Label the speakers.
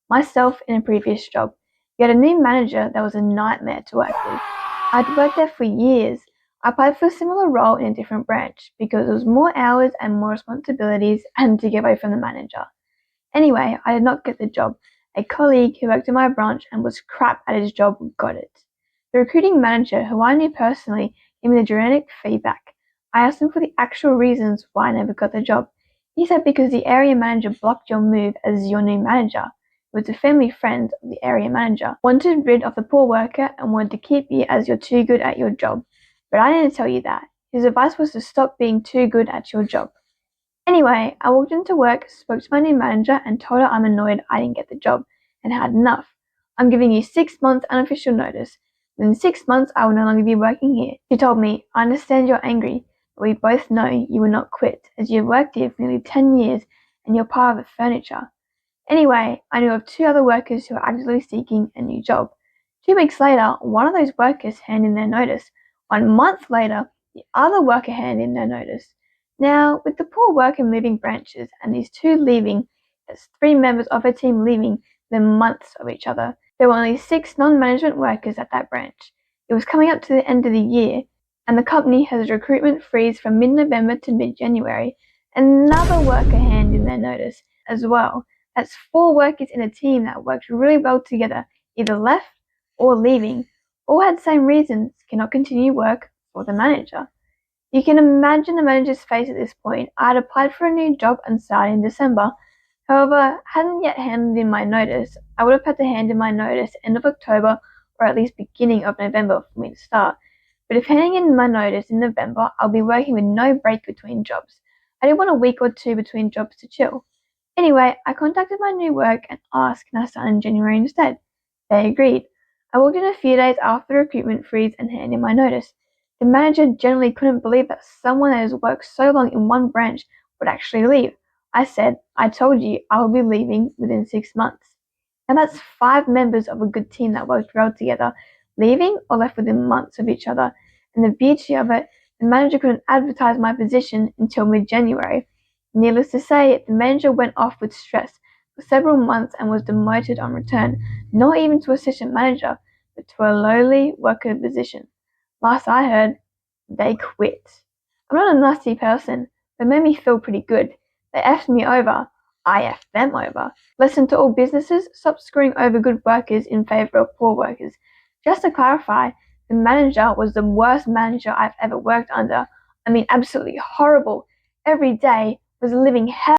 Speaker 1: myself in a previous job. We had a new manager that was a nightmare to work with. I'd worked there for years. I applied for a similar role in a different branch because it was more hours and more responsibilities and to get away from the manager. Anyway, I did not get the job. A colleague who worked in my branch and was crap at his job got it. The recruiting manager, who I knew personally, gave me the dramatic feedback. I asked him for the actual reasons why I never got the job. He said because the area manager blocked your move as your new manager. It was a family friend of the area manager, wanted rid of the poor worker and wanted to keep you as you're too good at your job. But I didn't tell you that. His advice was to stop being too good at your job. Anyway, I walked into work, spoke to my new manager, and told her I'm annoyed I didn't get the job and had enough. I'm giving you 6 months unofficial notice. Within 6 months, I will no longer be working here. She told me, I understand you're angry, but we both know you will not quit, as you have worked here for nearly 10 years and you're part of the furniture. Anyway, I knew of 2 other workers who are actively seeking a new job. 2 weeks later, one of those workers handed in their notice. 1 month later, the other worker handed in their notice. Now, with the poor worker moving branches and these 2 leaving, that's 3 members of her team leaving within months of each other. There were only 6 non-management workers at that branch. It was coming up to the end of the year, and the company has a recruitment freeze from mid-November to mid-January. Another worker handed in their notice as well. That's 4 workers in a team that worked really well together, either left or leaving. All had the same reasons, cannot continue work for the manager. You can imagine the manager's face at this point. I had applied for a new job and started in December. However, hadn't yet handed in my notice. I would have had to hand in my notice end of October or at least beginning of November for me to start. But if handing in my notice in November, I'll be working with no break between jobs. I didn't want a week or 2 between jobs to chill. Anyway, I contacted my new work and asked can I start in January instead. They agreed. I walked in a few days after the recruitment freeze and handed in my notice. The manager generally couldn't believe that someone that has worked so long in one branch would actually leave. I said, I told you I will be leaving within 6 months. And that's 5 members of a good team that worked well together, leaving or left within months of each other. And the beauty of it, the manager couldn't advertise my position until mid-January. Needless to say, the manager went off with stress for several months and was demoted on return, not even to assistant manager, but to a lowly worker position. Last I heard, they quit. I'm not a nasty person, but it made me feel pretty good. They effed me over. I effed them over. Lesson to all businesses, stop screwing over good workers in favour of poor workers. Just to clarify, the manager was the worst manager I've ever worked under. I mean, absolutely horrible. Every day was a living hell.